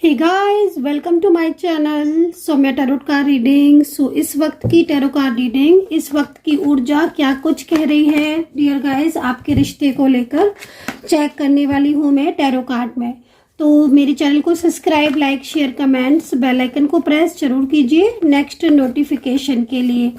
Hey guys, welcome to my channel Saumya tarot card reading. इस वक्त की टैरो कार्ड रीडिंग, इस वक्त की ऊर्जा क्या कुछ कह रही है डियर गाइस, आपके रिश्ते को लेकर चेक करने वाली हूँ मैं टैरो कार्ड में। तो मेरे चैनल को subscribe, like, share, comments, bell icon को प्रेस जरूर कीजिए नेक्स्ट नोटिफिकेशन के लिए।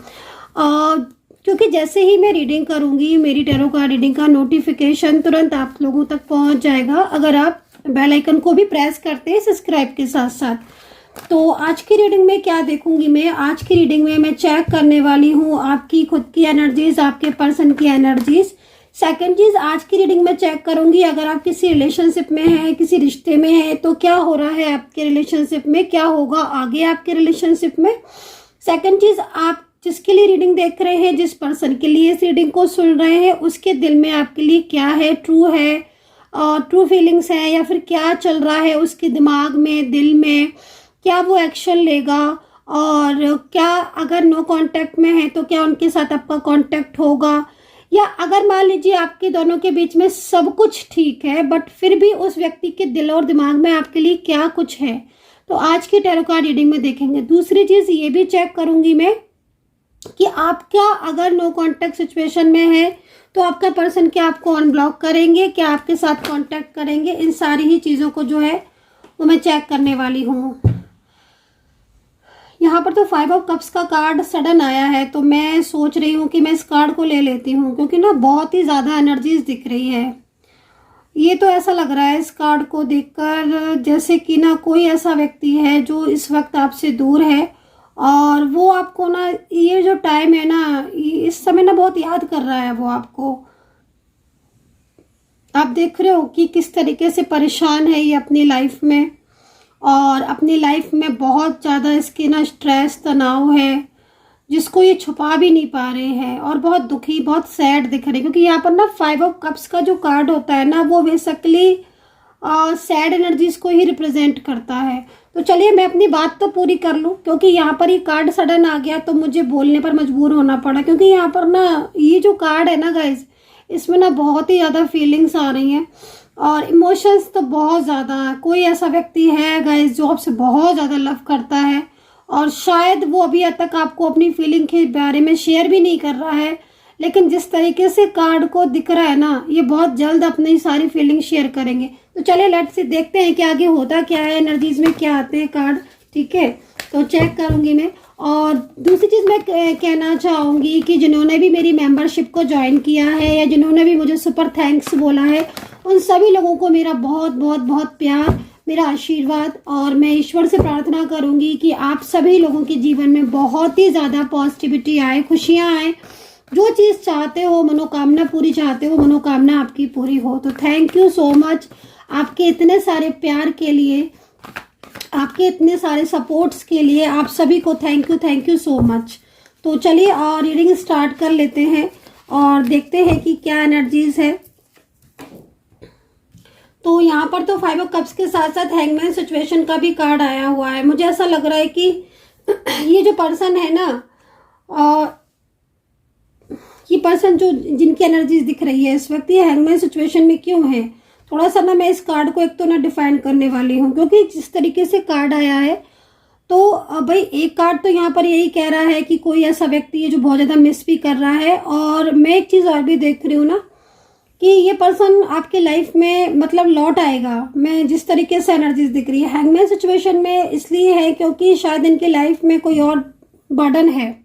क्योंकि जैसे ही मैं रीडिंग करूँगी मेरी टैरो कार्ड रीडिंग का नोटिफिकेशन तुरंत आप लोगों तक पहुँच जाएगा, अगर आप बेल आइकन को भी प्रेस करते हैं सब्सक्राइब के साथ साथ। तो आज की रीडिंग में क्या देखूंगी मैं, आज की रीडिंग में मैं चेक करने वाली हूँ आपकी खुद की एनर्जीज, आपके पर्सन की एनर्जीज। सेकंड चीज, आज की रीडिंग में चेक करूंगी अगर आप किसी रिलेशनशिप में हैं, किसी रिश्ते में हैं, तो क्या हो रहा है आपके रिलेशनशिप में, क्या होगा आगे आपके रिलेशनशिप में। सेकंड चीज, आप जिसके लिए रीडिंग देख रहे हैं, जिस पर्सन के लिए इस रीडिंग को सुन रहे हैं, उसके दिल में आपके लिए क्या है, ट्रू है, ट्रू फीलिंग्स है, या फिर क्या चल रहा है उसके दिमाग में, दिल में, क्या वो एक्शन लेगा, और क्या अगर नो कांटेक्ट में है तो क्या उनके साथ आपका कांटेक्ट होगा, या अगर मान लीजिए आपके दोनों के बीच में सब कुछ ठीक है बट फिर भी उस व्यक्ति के दिल और दिमाग में आपके लिए क्या कुछ है। तो आज की टैरो कार्ड रीडिंग में देखेंगे। दूसरी चीज ये भी चेक करूंगी मैं कि आप क्या अगर नो कांटेक्ट सिचुएशन में है तो आपका पर्सन क्या आपको अनब्लॉक करेंगे, क्या आपके साथ कांटेक्ट करेंगे। इन सारी ही चीज़ों को जो है वो मैं चेक करने वाली हूँ। यहाँ पर तो 5 ऑफ कप्स का कार्ड सडन आया है, तो मैं सोच रही हूँ कि मैं इस कार्ड को ले लेती हूँ, क्योंकि ना बहुत ही ज़्यादा एनर्जीज दिख रही है। ये तो ऐसा लग रहा है इस कार्ड को देखकर जैसे कि ना कोई ऐसा व्यक्ति है जो इस वक्त आपसे दूर है, और वो आपको ना ये जो टाइम है ना, इस समय ना बहुत याद कर रहा है वो आपको। आप देख रहे हो कि किस तरीके से परेशान है ये अपनी लाइफ में, और अपनी लाइफ में बहुत ज़्यादा इसके ना स्ट्रेस, तनाव है, जिसको ये छुपा भी नहीं पा रहे हैं, और बहुत दुखी, बहुत सैड दिख रहे हैं। क्योंकि यहाँ पर ना 5 ऑफ कप्स का जो कार्ड होता है ना, वो बेसिकली सैड एनर्जीज को ही रिप्रेजेंट करता है। तो चलिए मैं अपनी बात तो पूरी कर लूँ, क्योंकि यहाँ पर ये कार्ड सडन आ गया तो मुझे बोलने पर मजबूर होना पड़ा। क्योंकि यहाँ पर ना ये जो कार्ड है ना गाइज, इसमें ना बहुत ही ज़्यादा फीलिंग्स आ रही हैं और इमोशंस तो बहुत ज़्यादा। कोई ऐसा व्यक्ति है गाइज जो आपसे बहुत ज़्यादा लव करता है, और शायद वो अभी तक आपको अपनी फीलिंग के बारे में शेयर भी नहीं कर रहा है, लेकिन जिस तरीके से कार्ड को दिख रहा है ना, ये बहुत जल्द अपनी सारी फीलिंग शेयर करेंगे। तो चलिए लेट्स से देखते हैं कि आगे होता क्या है, एनर्जीज में क्या आते हैं कार्ड। ठीक है, तो चेक करूंगी मैं। और दूसरी चीज़ मैं कहना चाहूँगी कि जिन्होंने भी मेरी मेंबरशिप को ज्वाइन किया है, या जिन्होंने भी मुझे सुपर थैंक्स बोला है, उन सभी लोगों को मेरा बहुत बहुत बहुत प्यार, मेरा आशीर्वाद। और मैं ईश्वर से प्रार्थना करूँगी कि आप सभी लोगों के जीवन में बहुत ही ज़्यादा पॉजिटिविटी आए, खुशियाँ आए, जो चीज़ चाहते हो, मनोकामना पूरी चाहते हो, मनोकामना आपकी पूरी हो। तो थैंक यू सो मच आपके इतने सारे प्यार के लिए, आपके इतने सारे सपोर्ट्स के लिए, आप सभी को थैंक यू सो मच। तो चलिए और रीडिंग स्टार्ट कर लेते हैं और देखते हैं कि क्या एनर्जीज है। तो यहाँ पर तो 5 ऑफ कप्स के साथ साथ हैंगमैन सिचुएशन का भी कार्ड आया हुआ है। मुझे ऐसा लग रहा है कि ये जो पर्सन है ना, ये पर्सन जो जिनकी एनर्जीज दिख रही है इस वक्त, ये हैंगमैन सिचुएशन में क्यों है, थोड़ा सा ना मैं इस कार्ड को एक तो ना डिफाइन करने वाली हूँ। क्योंकि जिस तरीके से कार्ड आया है तो भाई एक कार्ड तो यहाँ पर यही कह रहा है कि कोई ऐसा व्यक्ति है जो बहुत ज़्यादा मिस भी कर रहा है, और मैं एक चीज़ और भी देख रही हूँ ना कि ये पर्सन आपके लाइफ में मतलब लौट आएगा। मैं जिस तरीके से एनर्जीज दिख रही है हैंगमैन सिचुएशन में इसलिए है क्योंकि शायद इनके लाइफ में कोई और बर्डन है,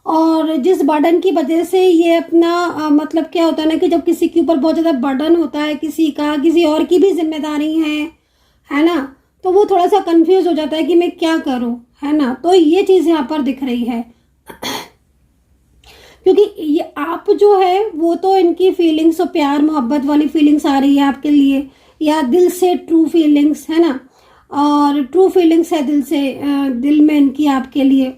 और जिस बर्डन की वजह से ये अपना मतलब क्या होता है ना कि जब किसी के ऊपर बहुत ज़्यादा बर्डन होता है, किसी का, किसी और की भी जिम्मेदारी है ना, तो वो थोड़ा सा कंफ्यूज हो जाता है कि मैं क्या करूं, है ना। तो ये चीज़ यहाँ पर दिख रही है क्योंकि ये आप जो है वो तो इनकी फीलिंग्स और प्यार मोहब्बत वाली फीलिंग्स आ रही है आपके लिए, या दिल से ट्रू फीलिंग्स, है ना, और ट्रू फीलिंग्स है दिल से, दिल में इनकी आपके लिए।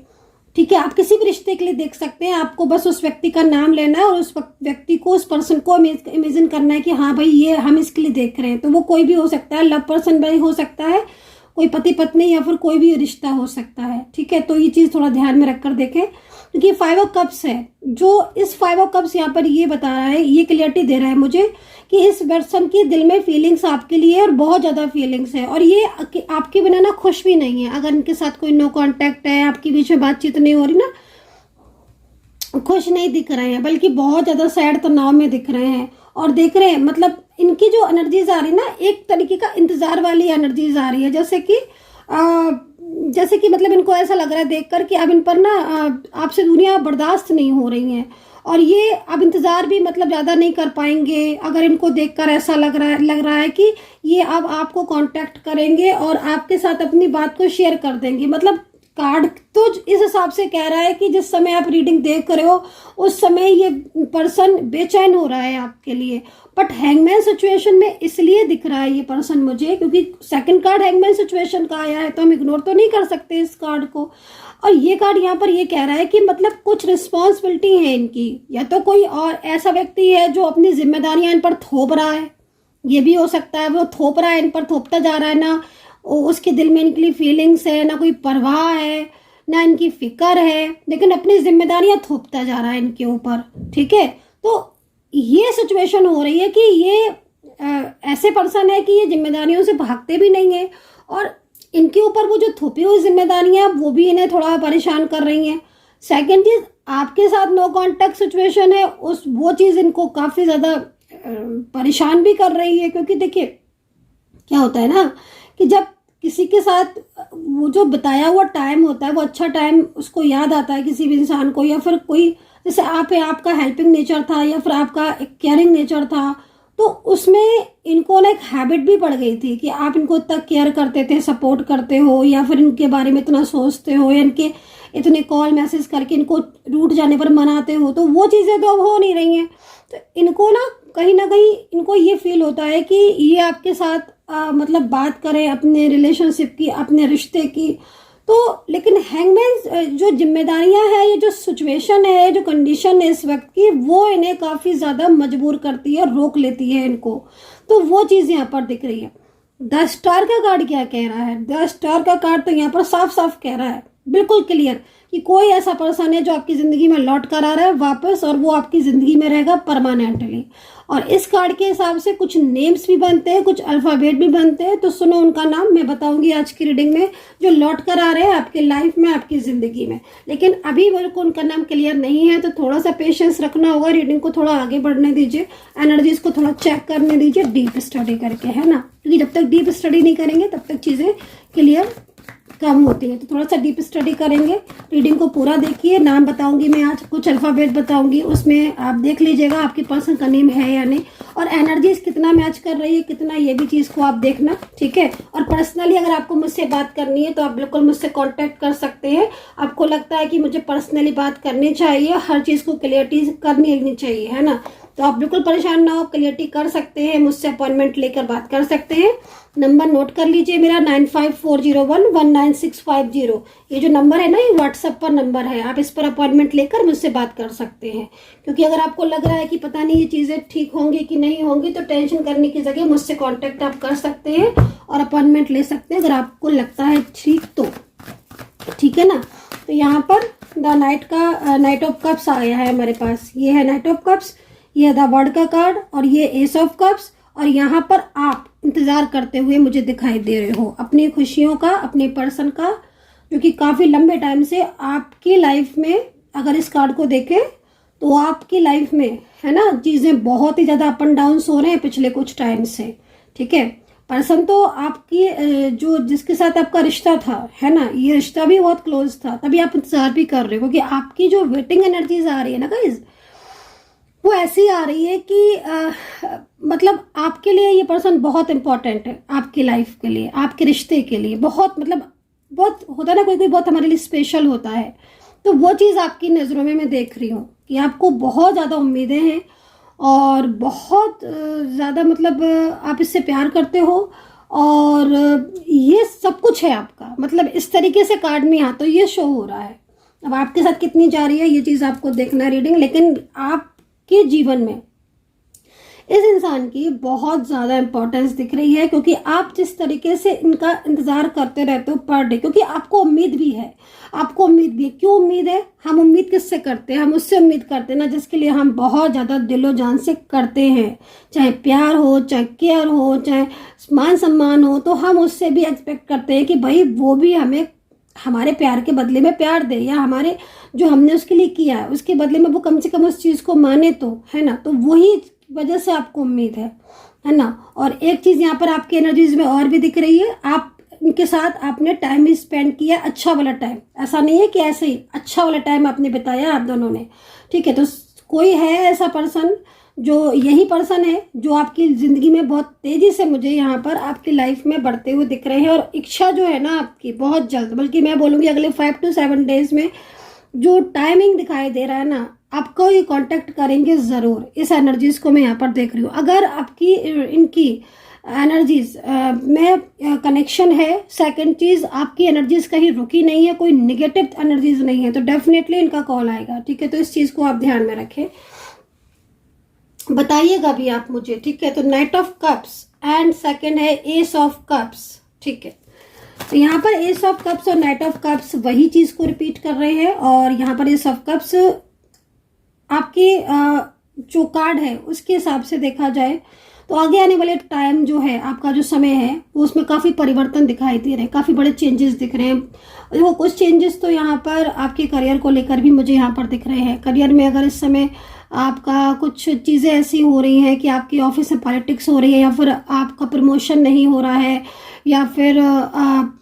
ठीक है, आप किसी भी रिश्ते के लिए देख सकते हैं, आपको बस उस व्यक्ति का नाम लेना है और उस व्यक्ति को, उस पर्सन को इमेजिन करना है कि हाँ भाई ये हम इसके लिए देख रहे हैं। तो वो कोई भी हो सकता है, लव पर्सन भी हो सकता है, कोई पति पत्नी, या फिर कोई भी रिश्ता हो सकता है। ठीक है, तो ये चीज़ थोड़ा ध्यान में रखकर देखें। क्योंकि 5 ऑफ कप्स है, जो इस 5 ऑफ कप्स यहाँ पर ये बता रहा है, ये क्लियरिटी दे रहा है मुझे कि इस पर्सन की दिल में फीलिंग्स आपके लिए और बहुत ज़्यादा फीलिंग्स है, और ये आपके बिना ना खुश भी नहीं है। अगर इनके साथ कोई नो कांटेक्ट है, आपके बीच में बातचीत नहीं हो रही ना, खुश नहीं दिख रहे हैं, बल्कि बहुत ज़्यादा सैड तनाव में दिख रहे हैं। और देख रहे हैं मतलब इनकी जो एनर्जीज आ रही है ना, एक तरीके का इंतजार वाली एनर्जीज आ रही है, जैसे कि मतलब इनको ऐसा लग रहा है देखकर कि अब इन पर ना आपसे दूरियां बर्दाश्त नहीं हो रही हैं, और ये अब इंतजार भी मतलब ज़्यादा नहीं कर पाएंगे। अगर इनको देखकर ऐसा लग रहा है कि ये अब आपको कांटेक्ट करेंगे और आपके साथ अपनी बात को शेयर कर देंगे। मतलब कार्ड तो इस हिसाब से कह रहा है कि जिस समय आप रीडिंग देख रहे हो उस समय ये पर्सन बेचैन हो रहा है आपके लिए। बट हैंगमैन सिचुएशन में इसलिए दिख रहा है ये पर्सन मुझे, क्योंकि सेकंड कार्ड हैंगमैन सिचुएशन का आया है, तो हम इग्नोर तो नहीं कर सकते इस कार्ड को। और ये कार्ड यहाँ पर ये कह रहा है कि मतलब कुछ रिस्पॉन्सिबिलिटी है इनकी, या तो कोई और ऐसा व्यक्ति है जो अपनी जिम्मेदारियां इन पर थोप रहा है, ये भी हो सकता है वो थोप रहा है, इन पर थोपता जा रहा है ना, उसके दिल में इनके लिए फीलिंग्स है, ना कोई परवाह है, ना इनकी फिक्र है, लेकिन अपनी जिम्मेदारियां थोपता जा रहा है इनके ऊपर। ठीक है, तो ये सिचुएशन हो रही है कि ये ऐसे पर्सन है कि ये जिम्मेदारियों से भागते भी नहीं है, और इनके ऊपर वो जो थोपी हुई जिम्मेदारियां वो भी इन्हें थोड़ा परेशान कर रही हैं। सेकंड चीज, आपके साथ नो कांटेक्ट सिचुएशन है, वो चीज इनको काफी ज्यादा परेशान भी कर रही है। क्योंकि देखिए क्या होता है ना कि जब किसी के साथ वो जो बताया हुआ टाइम होता है, वो अच्छा टाइम उसको याद आता है किसी भी इंसान को, या फिर कोई जैसे आपका हेल्पिंग नेचर था, या फिर आपका एक केयरिंग नेचर था, तो उसमें इनको ना एक हैबिट भी पड़ गई थी कि आप इनको इतना केयर करते थे, सपोर्ट करते हो, या फिर इनके बारे में इतना सोचते हो, या इनके इतने कॉल मैसेज करके इनको रूठ जाने पर मनाते हो। तो वो चीज़ें तो अब हो नहीं रही हैं, तो इनको ना कहीं इनको ये फील होता है कि ये आपके साथ मतलब बात करें अपने रिलेशनशिप की, अपने रिश्ते की। तो लेकिन हैंगमैन जो जिम्मेदारियां हैं, ये जो सिचुएशन है, जो कंडीशन है इस वक्त की, वो इन्हें काफ़ी ज़्यादा मजबूर करती है, रोक लेती है इनको। तो वो चीज़ यहाँ पर दिख रही है। 10 स्टार का कार्ड क्या कह रहा है? 10 स्टार का कार्ड तो यहाँ पर साफ साफ कह रहा है, बिल्कुल क्लियर, कि कोई ऐसा पर्सन है जो आपकी ज़िंदगी में लौट कर आ रहा है वापस, और वो आपकी ज़िंदगी में रहेगा परमानेंटली। और इस कार्ड के हिसाब से कुछ नेम्स भी बनते हैं, कुछ अल्फ़ाबेट भी बनते हैं, तो सुनो उनका नाम मैं बताऊंगी आज की रीडिंग में, जो लौट कर आ रहे हैं आपके लाइफ में, आपकी ज़िंदगी में। लेकिन अभी मेरे को उनका नाम क्लियर नहीं है, तो थोड़ा सा पेशेंस रखना होगा, रीडिंग को थोड़ा आगे बढ़ने दीजिए, एनर्जीज को थोड़ा चेक करने दीजिए डीप स्टडी करके, है ना, क्योंकि जब तक डीप स्टडी नहीं करेंगे तब तक चीज़ें क्लियर कम होती है। तो थोड़ा सा डीप स्टडी करेंगे, रीडिंग को पूरा देखिए। नाम बताऊंगी मैं आज, कुछ अल्फ़ाबेट बताऊंगी, उसमें आप देख लीजिएगा आपकी पर्सन का नेम है या नहीं, और एनर्जीज कितना मैच कर रही है, कितना, ये भी चीज़ को आप देखना। ठीक है, और पर्सनली अगर आपको मुझसे बात करनी है तो आप बिल्कुल मुझसे कॉन्टैक्ट कर सकते हैं। आपको लगता है कि मुझे पर्सनली बात करनी चाहिए, हर चीज़ को क्लियरिटी करनी चाहिए, है ना, तो आप बिल्कुल परेशान ना हो, क्लियरिटी कर सकते हैं, मुझसे अपॉइंटमेंट लेकर बात कर सकते हैं। नंबर नोट कर लीजिए मेरा 9540119650। ये जो नंबर है ना, ये व्हाट्सएप पर नंबर है, आप इस पर अपॉइंटमेंट लेकर मुझसे बात कर सकते हैं। क्योंकि अगर आपको लग रहा है कि पता नहीं ये चीज़ें ठीक होंगी कि नहीं होंगी, तो टेंशन करने की जगह मुझसे कॉन्टैक्ट आप कर सकते हैं और अपॉइंटमेंट ले सकते हैं, अगर आपको लगता है ठीक तो। ठीक है ना, तो यहाँ पर द नाइट ऑफ कप्स आया है हमारे पास, ये है नाइट ऑफ कप्स, ये द वर्ड का कार्ड, और ये एस ऑफ कप्स। और यहाँ पर आप इंतजार करते हुए मुझे दिखाई दे रहे हो अपनी खुशियों का, अपने पर्सन का, जो कि काफ़ी लंबे टाइम से आपकी लाइफ में, अगर इस कार्ड को देखें तो आपकी लाइफ में, है ना, चीज़ें बहुत ही ज़्यादा अप एंड डाउन हो रहे हैं पिछले कुछ टाइम से। ठीक है, पर्सन तो आपकी जो जिसके साथ आपका रिश्ता था, है ना, ये रिश्ता भी बहुत क्लोज था, तभी आप इंतजार भी कर रहे हो, क्योंकि आपकी जो वेटिंग एनर्जीज आ रही है ना गाइज, वो ऐसी आ रही है कि मतलब आपके लिए ये पर्सन बहुत इंपॉर्टेंट है, आपकी लाइफ के लिए, आपके रिश्ते के लिए बहुत, मतलब बहुत होता है ना, कोई बहुत हमारे लिए स्पेशल होता है। तो वो चीज़ आपकी नज़रों में मैं देख रही हूँ कि आपको बहुत ज़्यादा उम्मीदें हैं, और बहुत ज़्यादा मतलब आप इससे प्यार करते हो, और ये सब कुछ है आपका, मतलब इस तरीके से कार्ड में यहाँ तो ये शो हो रहा है। अब आपके साथ कितनी जा रही है ये चीज़ आपको देखना है रीडिंग, लेकिन आपके जीवन में इस इंसान की बहुत ज़्यादा इंपॉर्टेंस दिख रही है, क्योंकि आप जिस तरीके से इनका इंतज़ार करते रहते हो पर डे, क्योंकि आपको उम्मीद भी है, आपको उम्मीद भी है। क्यों उम्मीद है? हम उम्मीद किससे करते हैं? हम उससे उम्मीद करते हैं ना जिसके लिए हम बहुत ज़्यादा दिलो जान से करते हैं, चाहे प्यार हो, चाहे केयर हो, चाहे मान सम्मान हो, तो हम उससे भी एक्सपेक्ट करते हैं कि भाई वो भी हमें हमारे प्यार के बदले में प्यार दे, या हमारे जो हमने उसके लिए किया है उसके बदले में वो कम से कम उस चीज़ को माने, तो है ना। तो वही वजह से आपको उम्मीद है ना। और एक चीज़ यहाँ पर आपकी एनर्जीज में और भी दिख रही है, आप इनके साथ आपने टाइम भी स्पेंड किया, अच्छा वाला टाइम, ऐसा नहीं है कि ऐसे ही अच्छा वाला टाइम आपने बिताया आप दोनों ने, ठीक है। तो कोई है ऐसा पर्सन, जो यही पर्सन है जो आपकी ज़िंदगी में बहुत तेज़ी से मुझे यहाँ पर आपकी लाइफ में बढ़ते हुए दिख रहे हैं। और इच्छा जो है ना आपकी बहुत जल्द, बल्कि मैं बोलूँगी अगले 5 to 7 डेज में जो टाइमिंग दिखाई दे रहा है ना, आपको ये कांटेक्ट करेंगे ज़रूर। इस एनर्जीज को मैं यहाँ पर देख रही हूँ। अगर आपकी इनकी एनर्जीज में कनेक्शन है, सेकंड चीज़ आपकी एनर्जीज कहीं रुकी नहीं है, कोई निगेटिव एनर्जीज नहीं है, तो डेफिनेटली इनका कॉल आएगा, ठीक है। तो इस चीज़ को आप ध्यान में रखें, बताइएगा भी आप मुझे, ठीक है। तो night of cups and second है एस ऑफ कप्स, ठीक है। तो यहाँ पर एस ऑफ कप्स और नाइट ऑफ कप्स वही चीज को रिपीट कर रहे हैं। और यहाँ पर एस ऑफ कप्स आपके जो कार्ड है उसके हिसाब से देखा जाए तो आगे आने वाले टाइम जो है, आपका जो समय है, वो उसमें काफ़ी परिवर्तन दिखाई दे रहे हैं, काफ़ी बड़े चेंजेस दिख रहे हैं। देखो कुछ चेंजेस तो यहाँ पर आपके करियर को लेकर भी मुझे यहाँ पर दिख रहे हैं। करियर में अगर इस समय आपका कुछ चीज़ें ऐसी हो रही हैं कि आपकी ऑफिस में पॉलिटिक्स हो रही है, या फिर आपका प्रमोशन नहीं हो रहा है, या फिर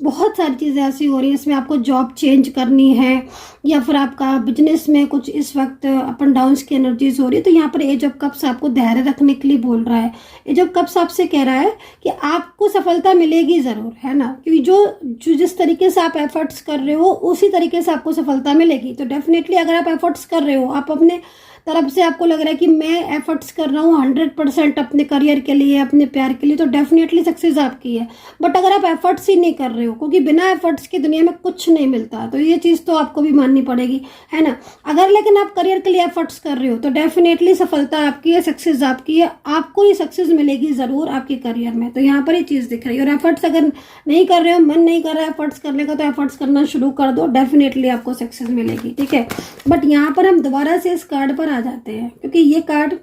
बहुत सारी चीज़ें ऐसी हो रही है इसमें आपको जॉब चेंज करनी है, या फिर आपका बिजनेस में कुछ इस वक्त अप एंड डाउन्स की एनर्जीज हो रही है, तो यहाँ पर एज ऑफ कप्स आपको धैर्य रखने के लिए बोल रहा है। एज ऑफ कप्स आपसे कह रहा है कि आपको सफलता मिलेगी ज़रूर, है ना, क्योंकि जो जिस तरीके से आप एफर्ट्स कर रहे हो उसी तरीके से आपको सफलता मिलेगी। तो डेफिनेटली अगर आप एफर्ट्स कर रहे हो, आप अपने तरफ से आपको लग रहा है कि मैं एफर्ट्स कर रहा हूँ 100% अपने करियर के लिए, अपने प्यार के लिए, तो डेफिनेटली सक्सेस आपकी है। बट अगर आप एफर्ट्स ही नहीं कर रहे हो, क्योंकि बिना एफर्ट्स की दुनिया में कुछ नहीं मिलता, तो ये चीज़ तो आपको भी माननी पड़ेगी, है ना। अगर लेकिन आप करियर के लिए एफर्ट्स कर रहे हो तो डेफिनेटली सफलता आपकी है, सक्सेस आपकी है, आपको ये सक्सेस मिलेगी ज़रूर आपके करियर में। तो यहाँ पर ये चीज़ दिख रही है। और एफर्ट्स अगर नहीं कर रहे हो, मन नहीं कर रहा है एफर्ट्स करने का, तो एफर्ट्स करना शुरू कर दो, डेफिनेटली आपको सक्सेस मिलेगी, ठीक है। बट यहाँ पर हम दोबारा से इस कार्ड पर आ जाते हैं, क्योंकि ये कार्ड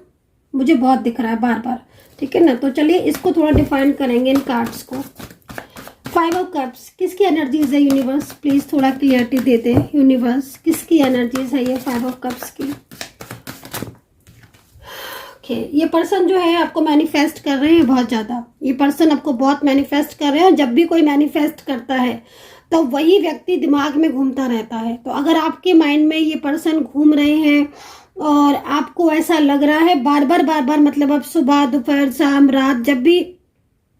मुझे बहुत दिख रहा है बार बार, ठीक है ना। तो चलिए इसको थोड़ा डिफाइन करेंगे इन कार्ड्स को। 5 ऑफ कप्स किसकी एनर्जीज है? यूनिवर्स प्लीज थोड़ा क्लियरिटी दे दे। यूनिवर्स किसकी एनर्जीज है ये 5 ऑफ कप्स की? ये पर्सन जो है आपको मैनिफेस्ट कर रहे हैं बहुत ज्यादा। ये पर्सन आपको बहुत मैनिफेस्ट कर रहे हैं, और जब भी कोई मैनिफेस्ट करता है तो वही व्यक्ति दिमाग में घूमता रहता है। तो अगर आपके माइंड में ये पर्सन घूम रहे हैं और आपको ऐसा लग रहा है बार बार, मतलब अब सुबह, दोपहर, शाम, रात, जब भी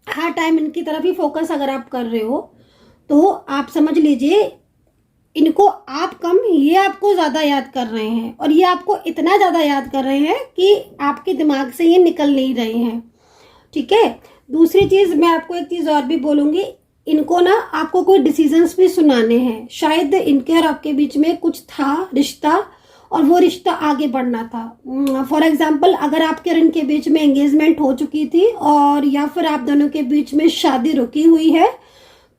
हर टाइम इनकी तरफ ही फोकस अगर आप कर रहे हो, तो आप समझ लीजिए इनको आप कम, ये आपको ज़्यादा याद कर रहे हैं। और ये आपको इतना ज़्यादा याद कर रहे हैं कि आपके दिमाग से ये निकल नहीं रहे हैं, ठीक है। दूसरी चीज़ मैं आपको एक चीज़ और भी बोलूँगी, इनको ना आपको कोई डिसीजंस भी सुनाने हैं। शायद इनके और आपके बीच में कुछ था रिश्ता, और वो रिश्ता आगे बढ़ना था। फॉर एग्जाम्पल अगर आपके और इनके बीच में एंगेजमेंट हो चुकी थी, और या फिर आप दोनों के बीच में शादी रुकी हुई है,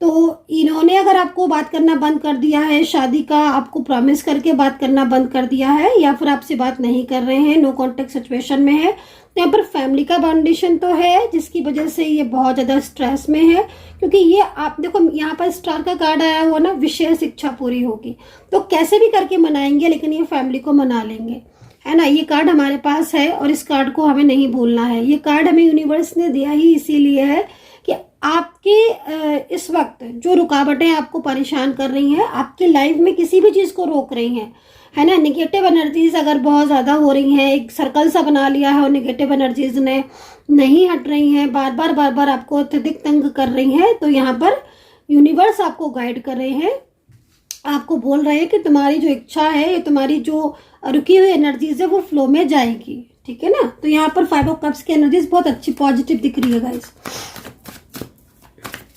तो इन्होंने अगर आपको बात करना बंद कर दिया है, शादी का आपको प्रॉमिस करके बात करना बंद कर दिया है, या फिर आपसे बात नहीं कर रहे हैं, नो कॉन्टेक्ट सिचुएशन में है, तो यहाँ पर फैमिली का बाउंडेशन तो है, जिसकी वजह से ये बहुत ज़्यादा स्ट्रेस में है। क्योंकि ये आप देखो यहाँ पर स्टार का कार्ड आया हुआ ना, विशेष इच्छा पूरी होगी, तो कैसे भी करके मनाएंगे, लेकिन ये फैमिली को मना लेंगे, है ना। ये कार्ड हमारे पास है और इस कार्ड को हमें नहीं भूलना है। ये कार्ड हमें यूनिवर्स ने दिया ही इसीलिए है कि आपके इस वक्त जो रुकावटें आपको परेशान कर रही हैं, आपकी लाइफ में किसी भी चीज़ को रोक रही हैं, है ना। नेगेटिव एनर्जीज अगर बहुत ज़्यादा हो रही हैं, एक सर्कल सा बना लिया है और नेगेटिव एनर्जीज ने नहीं हट रही हैं, बार बार आपको अत्यधिक तंग कर रही हैं, तो यहाँ पर यूनिवर्स आपको गाइड कर रहे हैं, आपको बोल रहे हैं कि तुम्हारी जो इच्छा है, तुम्हारी जो रुकी हुई एनर्जीज है, वो फ्लो में जाएगी, ठीक है ना। तो यहाँ पर 5 ऑफ कप्स की एनर्जीज बहुत अच्छी पॉजिटिव दिख रही है गाइस।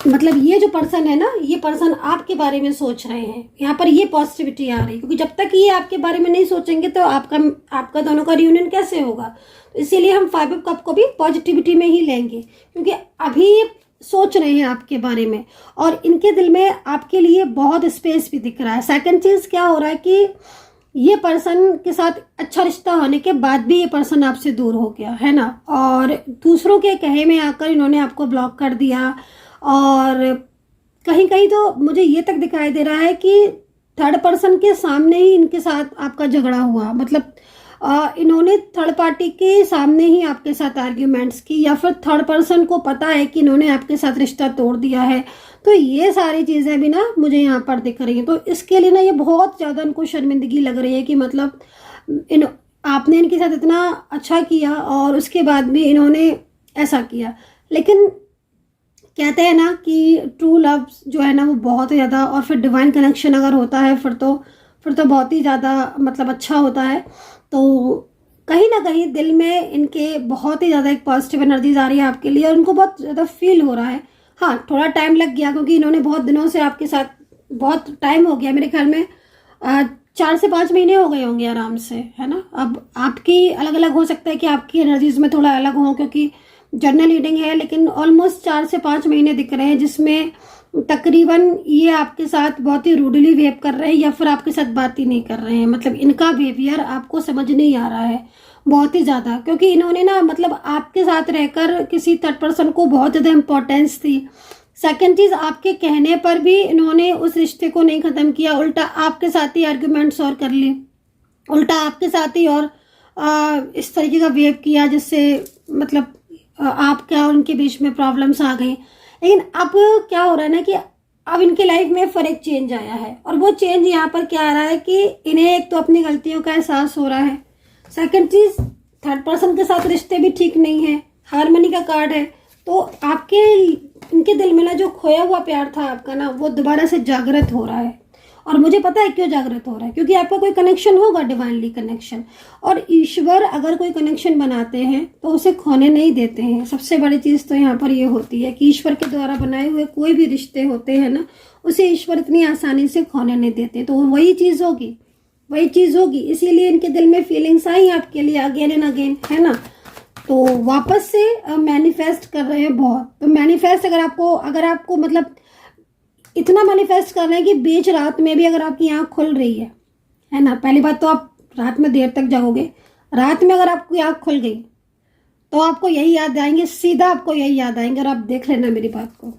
मतलब ये जो पर्सन है ना, ये पर्सन आपके बारे में सोच रहे हैं, यहाँ पर ये पॉजिटिविटी आ रही है, क्योंकि जब तक ये आपके बारे में नहीं सोचेंगे तो आपका दोनों का रियूनियन कैसे होगा। तो इसीलिए हम 5 ऑफ कप को भी पॉजिटिविटी में ही लेंगे, क्योंकि अभी ये सोच रहे हैं आपके बारे में और इनके दिल में आपके लिए बहुत स्पेस भी दिख रहा है। सेकंड चीज क्या हो रहा है कि ये पर्सन के साथ अच्छा रिश्ता होने के बाद भी ये पर्सन आपसे दूर हो गया है ना, और दूसरों के कहे में आकर इन्होंने आपको ब्लॉक कर दिया। और कहीं कहीं तो मुझे ये तक दिखाई दे रहा है कि थर्ड पर्सन के सामने ही इनके साथ आपका झगड़ा हुआ, मतलब इन्होंने थर्ड पार्टी के सामने ही आपके साथ आर्ग्यूमेंट्स की, या फिर थर्ड पर्सन को पता है कि इन्होंने आपके साथ रिश्ता तोड़ दिया है। तो ये सारी चीज़ें भी ना मुझे यहाँ पर दिख रही हैं। तो इसके लिए ना ये बहुत ज़्यादा इनको शर्मिंदगी लग रही है कि मतलब आपने इनके साथ इतना अच्छा किया और उसके बाद भी इन्होंने ऐसा किया। लेकिन कहते हैं ना कि ट्रू लव जो है ना वो बहुत ही ज़्यादा, और फिर डिवाइन कनेक्शन अगर होता है फिर तो बहुत ही ज़्यादा मतलब अच्छा होता है। तो कहीं ना कहीं दिल में इनके बहुत ही ज़्यादा एक पॉजिटिव एनर्जीज आ रही है आपके लिए और उनको बहुत ज़्यादा फील हो रहा है। हाँ, थोड़ा टाइम लग गया क्योंकि इन्होंने बहुत दिनों से आपके साथ, बहुत टाइम हो गया, मेरे ख्याल में 4 से 5 महीने हो गए होंगे आराम से, है ना। अब आपकी अलग अलग हो सकता है कि आपकी एनर्जीज में थोड़ा अलग हो, क्योंकि जर्नल रीडिंग है, लेकिन ऑलमोस्ट 4 से 5 महीने दिख रहे हैं, जिसमें तकरीबन ये आपके साथ बहुत ही रूडली बिहेव कर रहे हैं या फिर आपके साथ बात ही नहीं कर रहे हैं। मतलब इनका बिहेवियर आपको समझ नहीं आ रहा है बहुत ही ज़्यादा, क्योंकि इन्होंने ना मतलब आपके साथ रहकर किसी थर्ड पर्सन को बहुत ज़्यादा इंपॉर्टेंस दी। सेकंड चीज़, आपके कहने पर भी इन्होंने उस रिश्ते को नहीं ख़त्म किया, उल्टा आपके साथ ही आर्ग्यूमेंट्स और कर लिए, उल्टा आपके साथ ही और इस तरीके का बिहेव किया जिससे मतलब आपके और उनके बीच में प्रॉब्लम्स आ गई। लेकिन अब क्या हो रहा है ना कि अब इनके लाइफ में फिर एक चेंज आया है, और वो चेंज यहाँ पर क्या आ रहा है कि इन्हें एक तो अपनी गलतियों का एहसास हो रहा है। सेकंड चीज, थर्ड पर्सन के साथ रिश्ते भी ठीक नहीं है, हारमनी का कार्ड है। तो आपके इनके दिल में ना जो खोया हुआ प्यार था आपका ना, वो दोबारा से जागृत हो रहा है। और मुझे पता है क्यों जागृत हो रहा है, क्योंकि आपका कोई कनेक्शन होगा, डिवाइनली कनेक्शन, और ईश्वर अगर कोई कनेक्शन बनाते हैं तो उसे खोने नहीं देते हैं। सबसे बड़ी चीज़ तो यहाँ पर ये होती है कि ईश्वर के द्वारा बनाए हुए कोई भी रिश्ते होते हैं ना, उसे ईश्वर इतनी आसानी से खोने नहीं देते। तो वही चीज़ होगी, इसीलिए इनके दिल में फीलिंग्स आई आपके लिए अगेन एंड अगेन, है ना। तो वापस से मैनिफेस्ट कर रहे हैं बहुत। तो मैनिफेस्ट अगर आपको मतलब इतना मैनिफेस्ट कर रहे हैं कि बीच रात में भी अगर आपकी आँख खुल रही है ना, पहली बात तो आप रात में देर तक जागोगे। रात में अगर आपकी आँख खुल गई तो आपको यही याद आएंगे, सीधा आपको यही याद आएंगे। और आप देख लेना मेरी बात को,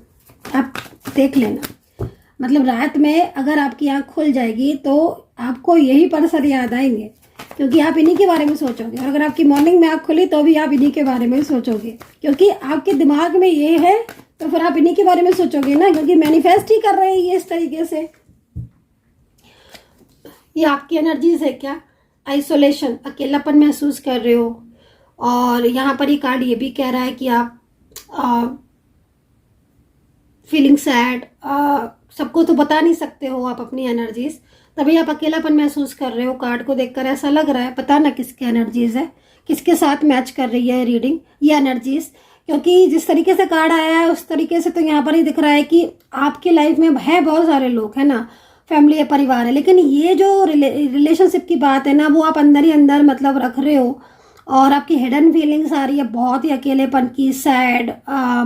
आप देख लेना, मतलब रात में अगर आपकी आँख खुल जाएगी तो आपको यही पर्सन याद आएंगे, क्योंकि आप इन्हीं के बारे में सोचोगे। और अगर आपकी मॉर्निंग में आँख खुली तो भी आप इन्हीं के बारे में सोचोगे, क्योंकि आपके दिमाग में ये है तो फिर आप इन्हीं के बारे में सोचोगे ना, क्योंकि मैनिफेस्ट ही कर रहे हैं ये इस तरीके से। ये आपकी एनर्जीज है क्या? आइसोलेशन, अकेलापन महसूस कर रहे हो। और यहाँ पर ये कार्ड ये भी कह रहा है कि आप फीलिंग सैड, सबको तो बता नहीं सकते हो आप अपनी एनर्जीज, तभी आप अकेलापन महसूस कर रहे हो। कार्ड को देखकर ऐसा लग रहा है, पता ना किसकी एनर्जीज है, किसके साथ मैच कर रही है रीडिंग, ये एनर्जीज। क्योंकि जिस तरीके से कार्ड आया है उस तरीके से तो यहाँ पर ही दिख रहा है कि आपके लाइफ में है बहुत सारे लोग, है ना, फैमिली है, परिवार है, लेकिन ये जो रिलेशनशिप की बात है ना, वो आप अंदर ही अंदर मतलब रख रहे हो। और आपकी हिडन फीलिंग्स आ रही है बहुत ही अकेलेपन की, सैड,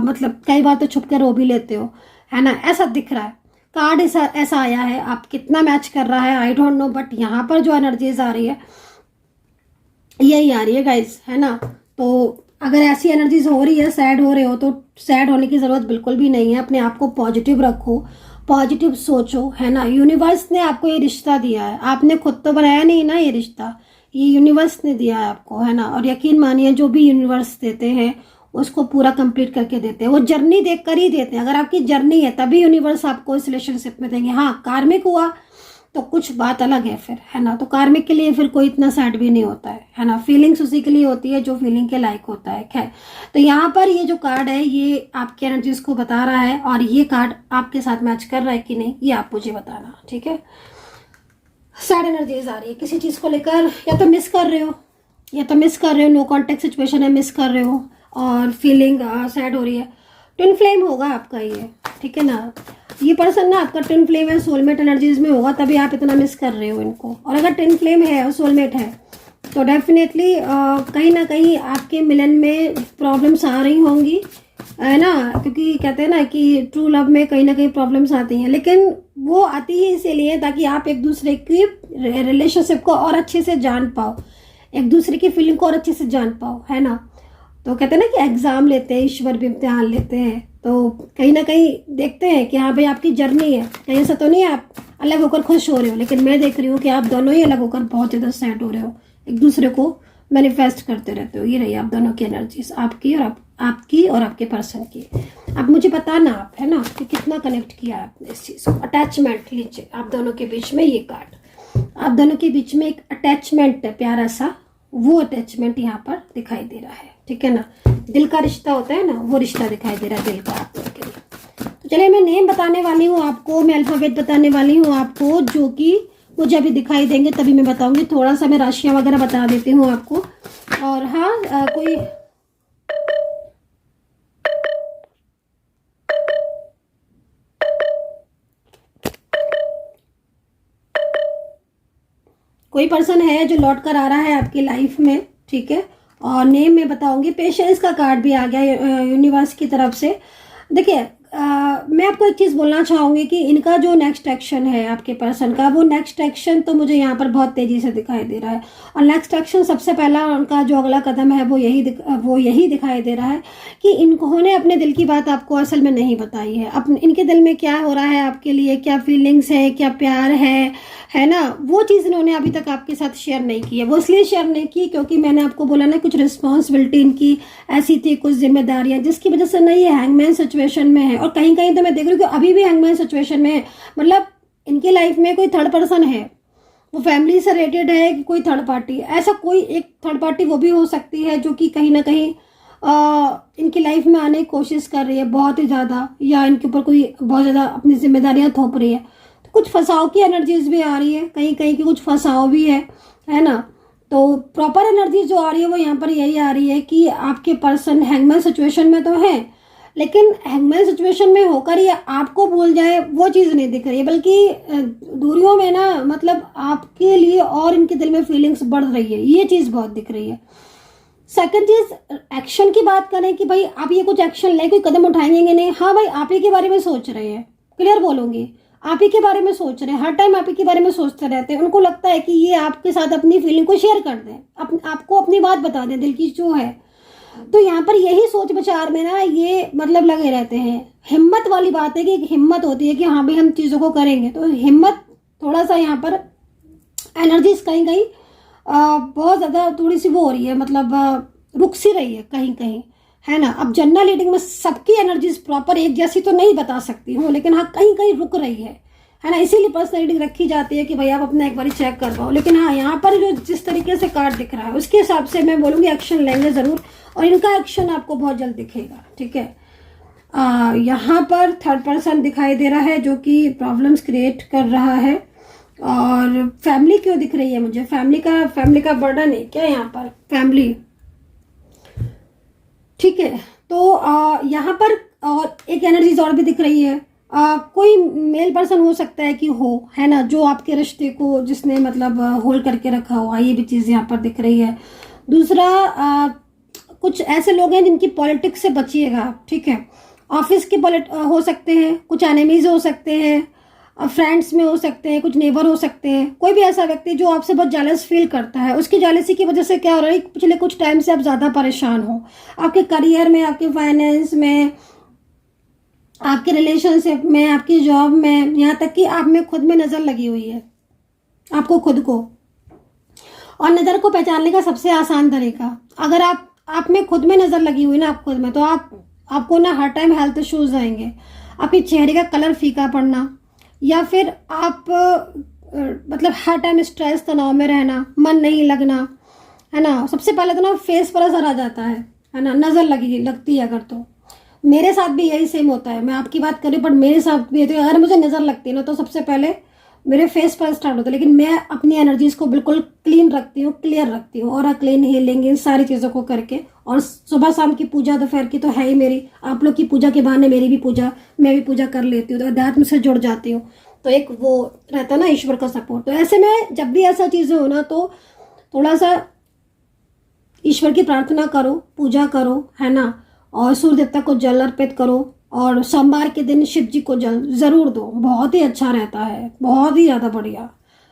मतलब कई बार तो छुप कर रो भी लेते हो, है ना, ऐसा दिख रहा है। कार्ड ऐसा आया है। आप कितना मैच कर रहा है आई डोंट नो, बट यहाँ पर जो एनर्जीज आ रही है यही आ रही है गाइज, है ना। तो अगर ऐसी एनर्जीज हो रही है, सैड हो रहे हो, तो सैड होने की ज़रूरत बिल्कुल भी नहीं है। अपने आप को पॉजिटिव रखो, पॉजिटिव सोचो, है ना। यूनिवर्स ने आपको ये रिश्ता दिया है, आपने खुद तो बनाया नहीं ना ये रिश्ता, ये यूनिवर्स ने दिया है आपको, है ना। और यकीन मानिए जो भी यूनिवर्स देते हैं उसको पूरा कंप्लीट करके देते हैं, वो जर्नी देख कर ही देते हैं। अगर आपकी जर्नी है तभी यूनिवर्स आपको इस रिलेशनशिप में देंगे। हाँ, कार्मिक हुआ तो कुछ बात अलग है फिर, है ना। तो कार्मिक के लिए फिर कोई इतना सैड भी नहीं होता है ना। फीलिंग्स उसी के लिए होती है जो फीलिंग के लायक होता है। खैर, तो यहाँ पर ये जो कार्ड है ये आपकी एनर्जीज को बता रहा है, और ये कार्ड आपके साथ मैच कर रहा है कि नहीं ये आप मुझे बताना, ठीक है। सैड एनर्जीज आ रही है किसी चीज़ को लेकर, या तो मिस कर रहे हो, नो कॉन्टेक्ट सिचुएशन है, मिस कर रहे हो और फीलिंग सैड हो रही है। ट्विन फ्लेम होगा आपका ये, ठीक है ना। ये पर्सन ना आपका ट्विन फ्लेम है, सोलमेट एनर्जीज में होगा, तभी आप इतना मिस कर रहे हो इनको। और अगर ट्विन फ्लेम है और सोलमेट है तो डेफिनेटली कहीं ना कहीं आपके मिलन में प्रॉब्लम्स आ रही होंगी, है ना। क्योंकि कहते हैं ना कि ट्रू लव में कहीं ना कहीं प्रॉब्लम्स आती हैं, लेकिन वो आती ही इसीलिए ताकि आप एक दूसरे की रिलेशनशिप को और अच्छे से जान पाओ, एक दूसरे की फीलिंग को और अच्छे से जान पाओ, है ना। तो कहते हैं ना कि एग्जाम लेते हैं, ईश्वर भी इम्तिहान लेते हैं, तो कहीं ना कहीं देखते हैं कि हाँ भाई आपकी जर्नी है, कहीं ऐसा तो नहीं आप अलग होकर खुश हो रहे हो, लेकिन मैं देख रही हूँ कि आप दोनों ही अलग होकर बहुत ज़्यादा सैड हो रहे हो, एक दूसरे को मैनिफेस्ट करते रहते हो। ये रही आप दोनों की एनर्जीज, आपकी और आपकी और आपके पर्सन की। अब मुझे बताना आप, है ना, कि कितना कनेक्ट किया आपने इस चीज़ को। अटैचमेंट लीजिए आप दोनों के बीच में, ये कार्ड आप दोनों के बीच में एक अटैचमेंट है प्यारा सा, वो अटैचमेंट यहाँ पर दिखाई दे रहा है, ठीक है ना। दिल का रिश्ता होता है ना, वो रिश्ता दिखाई दे रहा है दिल का आप दोनों के लिए। तो चलिए मैं नेम बताने वाली हूँ आपको, मैं अल्फाबेट बताने वाली हूँ आपको, जो कि मुझे अभी दिखाई देंगे तभी मैं बताऊंगी। थोड़ा सा मैं राशियां वगैरह बता देती हूँ आपको। और हाँ कोई पर्सन है जो लौट कर आ रहा है आपकी लाइफ में, ठीक है। और नेम में बताऊंगी। पेशेंस का कार्ड भी आ गया यूनिवर्स की तरफ से। देखिए मैं आपको एक चीज़ बोलना चाहूँगी कि इनका जो नेक्स्ट एक्शन है आपके पर्सन का, वो नेक्स्ट एक्शन तो मुझे यहाँ पर बहुत तेज़ी से दिखाई दे रहा है। और नेक्स्ट एक्शन सबसे पहला उनका जो अगला कदम है वो यही दिखाई दे रहा है कि इन्होंने अपने दिल की बात आपको असल में नहीं बताई है। इनके दिल में क्या हो रहा है आपके लिए, क्या फीलिंग्स है, क्या प्यार है ना, वो चीज़ इन्होंने अभी तक आपके साथ शेयर नहीं की है। वो इसलिए शेयर नहीं की क्योंकि मैंने आपको बोला ना, कुछ रिस्पॉन्सिबिलिटी इनकी ऐसी थी, कुछ जिम्मेदारियां, जिसकी वजह से ना ये हैंगमैन सिचुएशन में है। और कहीं कहीं तो मैं देख रही हूँ कि अभी भी हैंगमैन सिचुएशन में है। मतलब इनकी लाइफ में कोई थर्ड पर्सन है, वो फैमिली से रिलेटेड है कि कोई थर्ड पार्टी, ऐसा कोई एक थर्ड पार्टी वो भी हो सकती है जो कि कहीं ना कहीं इनकी लाइफ में आने की कोशिश कर रही है बहुत ही ज़्यादा, या इनके ऊपर कोई बहुत ज़्यादा अपनी जिम्मेदारियां थोप रही है। कुछ फंसाव की एनर्जीज भी आ रही है, कहीं कहीं की कुछ फंसाव भी है ना। तो प्रॉपर एनर्जी जो आ रही है वो यहाँ पर यही आ रही है कि आपके पर्सन हैंगमैन सिचुएशन में तो है, लेकिन हैंगमैन सिचुएशन में होकर ये आपको भूल जाए वो चीज़ नहीं दिख रही है, बल्कि दूरियों में ना, मतलब आपके लिए और इनके दिल में फीलिंग्स बढ़ रही है, ये चीज़ बहुत दिख रही है। सेकंड चीज, एक्शन की बात करें कि भाई आप ये कुछ एक्शन ले, कोई कदम उठाएंगे नहीं। हाँ भाई आप ही के बारे में सोच रहे हैं, क्लियर बोलूंगी, आप ही के बारे में सोच रहे हैं, हर टाइम आप ही के बारे में सोचते रहते हैं। उनको लगता है कि ये आपके साथ अपनी फीलिंग को शेयर कर दें, आपको अपनी बात बता दें दिल की जो है। तो यहाँ पर यही सोच विचार में ना ये मतलब लगे रहते हैं। हिम्मत वाली बात है कि एक हिम्मत होती है कि हाँ भाई हम चीज़ों को करेंगे, तो हिम्मत थोड़ा सा यहाँ पर एनर्जीज कहीं कहीं बहुत ज़्यादा थोड़ी सी वो हो रही है, मतलब रुक सी रही है कहीं कहीं, है ना। अब जनरल रीडिंग में सबकी एनर्जीज प्रॉपर एक जैसी तो नहीं बता सकती हूँ, लेकिन हाँ कहीं कहीं रुक रही है ना। इसीलिए पर्सनल रीडिंग रखी जाती है कि भाई आप अपना एक बार चेक कर पाओ। लेकिन हाँ यहाँ पर जो जिस तरीके से कार्ड दिख रहा है उसके हिसाब से मैं बोलूँगी एक्शन लेंगे ज़रूर, और इनका एक्शन आपको बहुत जल्द दिखेगा, ठीक है। यहाँ पर थर्ड पर्सन दिखाई दे रहा है जो कि प्रॉब्लम्स क्रिएट कर रहा है। और फैमिली क्यों दिख रही है मुझे, फैमिली का बर्डन है क्या यहाँ पर, फैमिली, ठीक है। तो यहाँ पर और एक एनर्जीज और भी दिख रही है। कोई मेल पर्सन हो सकता है कि हो, है ना, जो आपके रिश्ते को जिसने मतलब होल्ड करके रखा हुआ, ये भी चीज़ यहाँ पर दिख रही है। दूसरा कुछ ऐसे लोग हैं जिनकी पॉलिटिक्स से बचिएगा, ठीक है। ऑफिस के हो सकते हैं, कुछ एनिमीज हो सकते हैं, फ्रेंड्स में हो सकते हैं, कुछ नेबर हो सकते हैं। कोई भी ऐसा व्यक्ति जो आपसे बहुत जेलस फील करता है, उसकी जेलसी की वजह से क्या हो रहा है, पिछले कुछ टाइम से आप ज़्यादा परेशान हो, आपके करियर में, आपके फाइनेंस में, आपके रिलेशनशिप में, आपकी जॉब में, यहाँ तक कि आप में खुद में नज़र लगी हुई है आपको खुद को। और नज़र को पहचानने का सबसे आसान तरीका, अगर आप में खुद में नज़र लगी हुई ना, आप खुद में, तो आपको ना हर टाइम हेल्थ इश्यूज आएंगे, आपके चेहरे का कलर फीका पड़ना, या फिर आप मतलब हर टाइम स्ट्रेस तनाव में रहना, मन नहीं लगना, है ना। सबसे पहले तो ना फेस पर असर आ जाता है ना, नज़र लगती है अगर, तो मेरे साथ भी यही सेम होता है। मैं आपकी बात करूँ बट मेरे साथ भी, तो अगर मुझे नज़र लगती है ना तो सबसे पहले मेरे फेस पर स्टार्ट होता है, लेकिन मैं अपनी एनर्जीज को बिल्कुल क्लीन रखती हूँ, क्लियर रखती हूँ, और क्लीन हीलिंग इन सारी चीज़ों को करके। और सुबह शाम की पूजा दोपहर की तो है ही मेरी, आप लोग की पूजा के बहाने मेरी भी पूजा, मैं भी पूजा कर लेती हूँ, तो अध्यात्म से जुड़ जाती हूँ। तो एक वो रहता है ना ईश्वर का सपोर्ट। तो ऐसे में जब भी ऐसा चीज़ें हो ना, तो थोड़ा सा ईश्वर की प्रार्थना करो, पूजा करो, है ना, और सूर्य देवता को जल अर्पित करो, और सोमवार के दिन शिव जी को जल जरूर दो, बहुत ही अच्छा रहता है, बहुत ही ज़्यादा बढ़िया,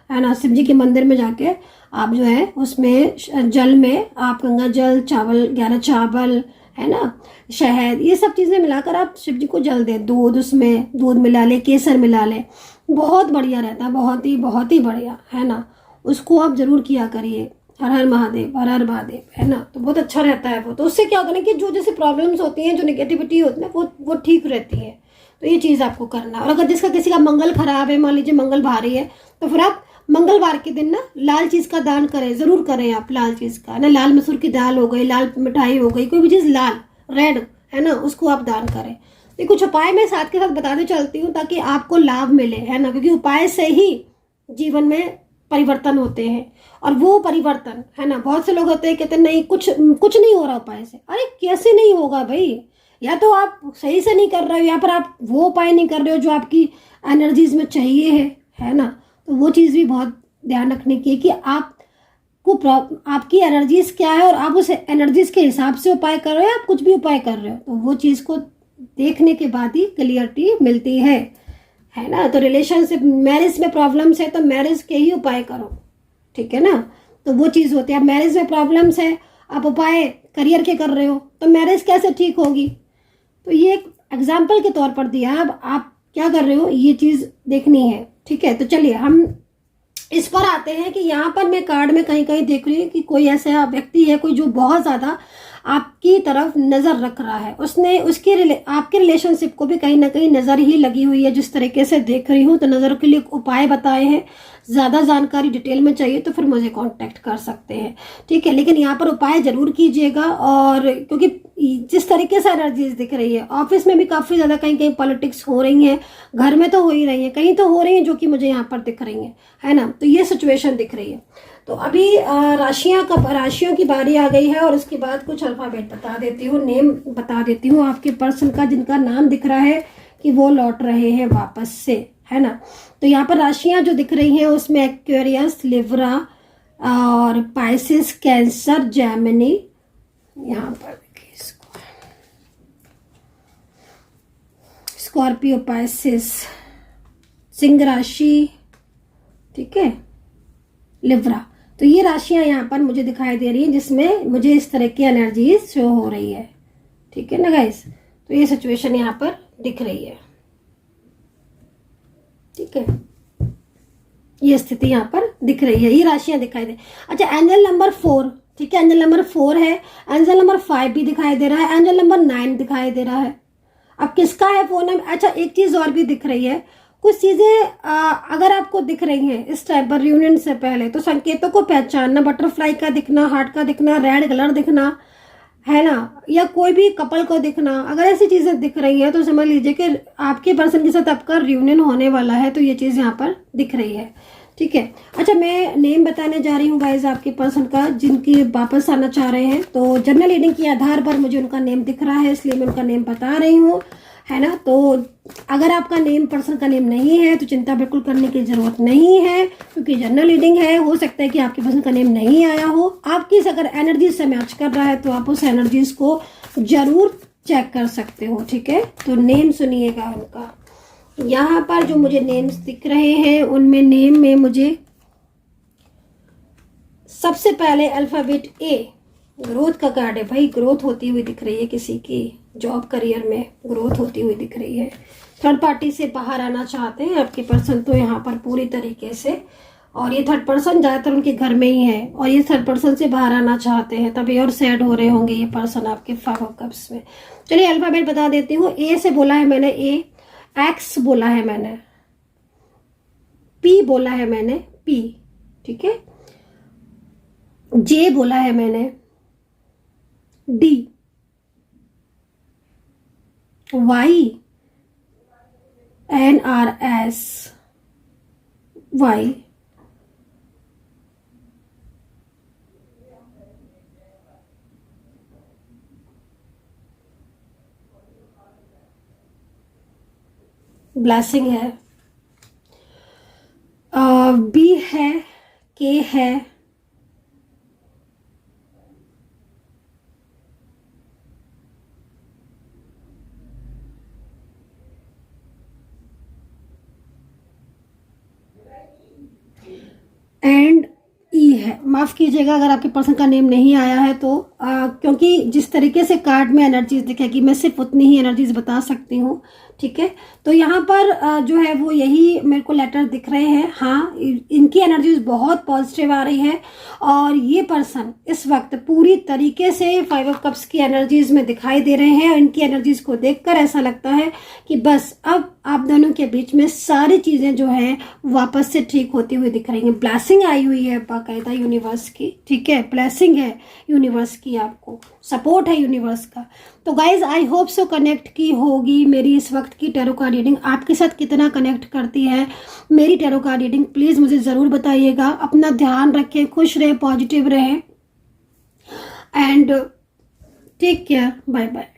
है ना। शिव जी के मंदिर में जाके आप जो है उसमें जल में आप गंगा जल, चावल 11 चावल, है ना, शहद, ये सब चीज़ें मिलाकर आप शिव जी को जल दे, दूध, उसमें दूध मिला ले, केसर मिला ले, बहुत बढ़िया रहता है, बहुत ही बढ़िया, है ना। उसको आप जरूर किया करिए। हर हर महादेव, हर हर महादेव, है ना। तो बहुत अच्छा रहता है वो। तो उससे क्या होता है ना कि जो जैसे प्रॉब्लम्स होती हैं, जो नेगेटिविटी होती है ना, वो ठीक रहती है। तो ये चीज़ आपको करना। और अगर जिसका किसी का मंगल खराब है, मान लीजिए मंगल भारी है, तो फिर आप मंगलवार के दिन ना लाल चीज़ का दान करें, जरूर करें आप लाल चीज़ का ना। लाल मसूर की दाल हो गई, लाल मिठाई हो गई, कोई भी चीज़ लाल, रेड, है ना, उसको आप दान करें। तो कुछ उपाय मैं साथ के साथ बताते चलती हूँ ताकि आपको लाभ मिले, है ना, क्योंकि उपाय से ही जीवन में परिवर्तन होते हैं। और वो परिवर्तन, है ना, बहुत से लोग होते हैं कहते हैं नहीं कुछ नहीं हो रहा उपाय से। अरे कैसे नहीं होगा भाई, या तो आप सही से नहीं कर रहे हो, या फिर आप वो उपाय नहीं कर रहे हो जो आपकी एनर्जीज में चाहिए है ना। तो वो चीज़ भी बहुत ध्यान रखने की है कि आपकी एनर्जीज क्या है, और आप उस एनर्जीज के हिसाब से उपाय कर रहे हो, आप कुछ भी उपाय कर रहे हो, तो वो चीज़ को देखने के बाद ही क्लियरिटी मिलती है ना। तो रिलेशनशिप, मैरिज में प्रॉब्लम्स है तो मैरिज के ही उपाय करो, ठीक है ना। तो वो चीज़ होती है। अब मैरिज में प्रॉब्लम्स है, आप उपाय करियर के कर रहे हो, तो मैरिज कैसे ठीक होगी। तो ये एक एग्जाम्पल के तौर पर दिया। अब आप क्या कर रहे हो, ये चीज़ देखनी है, ठीक है। तो चलिए हम इस पर आते हैं कि यहाँ पर मैं कार्ड में कहीं कहीं देख रही हूँ कि कोई ऐसा व्यक्ति है, कोई जो बहुत ज़्यादा आपकी तरफ नज़र रख रहा है। उसने आपके रिलेशनशिप को भी कहीं ना कहीं नज़र ही लगी हुई है। जिस तरीके से देख रही हूँ, तो नज़र के लिए उपाय बताए हैं। ज़्यादा जानकारी डिटेल में चाहिए तो फिर मुझे कांटेक्ट कर सकते हैं, ठीक है। लेकिन यहाँ पर उपाय जरूर कीजिएगा। और क्योंकि जिस तरीके से एनर्जीज दिख रही है, ऑफिस में भी काफ़ी ज़्यादा कहीं कहीं पॉलिटिक्स हो रही है, घर में तो हो ही रही है, कहीं तो हो रही है जो कि मुझे यहाँ पर दिख रही है ना। तो ये सिचुएशन दिख रही है। तो अभी राशियों की बारी आ गई है, और उसके बाद कुछ अल्फाबेट बता देती हूँ, नेम बता देती हूँ आपके पर्सन का, जिनका नाम दिख रहा है कि वो लौट रहे हैं वापस से, है ना। तो यहाँ पर राशियां जो दिख रही हैं उसमें एक्वेरियस, लिब्रा और पाइसिस, कैंसर, जेमिनी। यहाँ पर देखिए इसको, स्कॉर्पियो, पाइसिस, सिंह राशि, ठीक है, लिब्रा। तो ये राशियां यहाँ पर मुझे दिखाई दे रही हैं जिसमें मुझे इस तरह की एनर्जी शो हो रही है, ठीक है ना गाइस। तो ये सिचुएशन यहाँ पर दिख रही है, ठीक है, ये स्थिति यहाँ पर दिख रही है, ये राशियां दिखाई दे। अच्छा, एंजल नंबर 4, ठीक है, एंजल नंबर 4 है। एंजल नंबर 5 भी दिखाई दे रहा है, एंजल नंबर 9 दिखाई दे रहा है। अब किसका है फोन नंबर। अच्छा, एक चीज और भी दिख रही है, कुछ चीजें अगर आपको दिख रही हैं इस टाइम पर रियूनियन से पहले, तो संकेतों को पहचानना, बटरफ्लाई का दिखना, हार्ट का दिखना, रेड कलर दिखना, है ना, या कोई भी कपल को दिखना, अगर ऐसी चीजें दिख रही हैं तो समझ लीजिए कि आपके पर्सन के साथ आपका रियूनियन होने वाला है। तो ये चीज यहाँ पर दिख रही है, ठीक है। अच्छा, मैं नेम बताने जा रही हूँ गाइज आपके पर्सन का, जिनकी वापस आना चाह रहे हैं। तो जनरल रीडिंग के आधार पर मुझे उनका नेम दिख रहा है, इसलिए मैं उनका नेम बता रही हूँ, है ना। तो अगर आपका नेम, पर्सन का नेम नहीं है तो चिंता बिल्कुल करने की जरूरत नहीं है, क्योंकि जनरल रीडिंग है। हो सकता है कि आपके पर्सन का नेम नहीं आया हो, आपकी अगर एनर्जी से मैच कर रहा है तो आप उस एनर्जीज को जरूर चेक कर सकते हो, ठीक है। तो नेम सुनिएगा उनका। यहाँ पर जो मुझे नेम्स दिख रहे हैं उनमें नेम में मुझे सबसे पहले अल्फाबेट ए, ग्रोथ का कार्ड है भाई, ग्रोथ होती हुई दिख रही है, किसी की जॉब करियर में ग्रोथ होती हुई दिख रही है। थर्ड पार्टी से बाहर आना चाहते हैं आपके पर्सन तो यहाँ पर पूरी तरीके से, और ये थर्ड पर्सन ज्यादातर उनके घर में ही है, और ये थर्ड पर्सन से बाहर आना चाहते हैं, तभी और सैड हो रहे होंगे ये पर्सन आपके 5 ऑफ कप्स में। चलिए अल्फाबेट बता देती हूँ। ए से बोला है मैंने, ए, एक्स बोला है मैंने, पी बोला है मैंने, पी, ठीक है, जे बोला है मैंने, D, Y, N, R, S, Y. Blessing है, बी है, के है, एंड ई है। माफ कीजिएगा अगर आपके पर्सन का नेम नहीं आया है तो क्योंकि जिस तरीके से कार्ड में एनर्जीज दिखेगी मैं सिर्फ उतनी ही एनर्जीज बता सकती हूँ, ठीक है। तो यहाँ पर जो है वो यही मेरे को लेटर दिख रहे हैं। हाँ, इनकी एनर्जीज बहुत पॉजिटिव आ रही है और ये पर्सन इस वक्त पूरी तरीके से 5 ऑफ कप्स की एनर्जीज में दिखाई दे रहे हैं। इनकी एनर्जीज को देखकर ऐसा लगता है कि बस अब आप दोनों के बीच में सारी चीजें जो है वापस से ठीक होती हुई दिख रही हैं। ब्लेसिंग आई हुई है बाकायदा यूनिवर्स की, ठीक है, ब्लेसिंग है यूनिवर्स की, आपको सपोर्ट है यूनिवर्स का। तो guys I hope so connect की होगी मेरी इस वक्त की टैरो कार्ड रीडिंग। आपके साथ कितना कनेक्ट करती है मेरी टैरो कार्ड रीडिंग प्लीज मुझे जरूर बताइएगा। अपना ध्यान रखें, खुश रहे, पॉजिटिव रहे and take care, bye bye.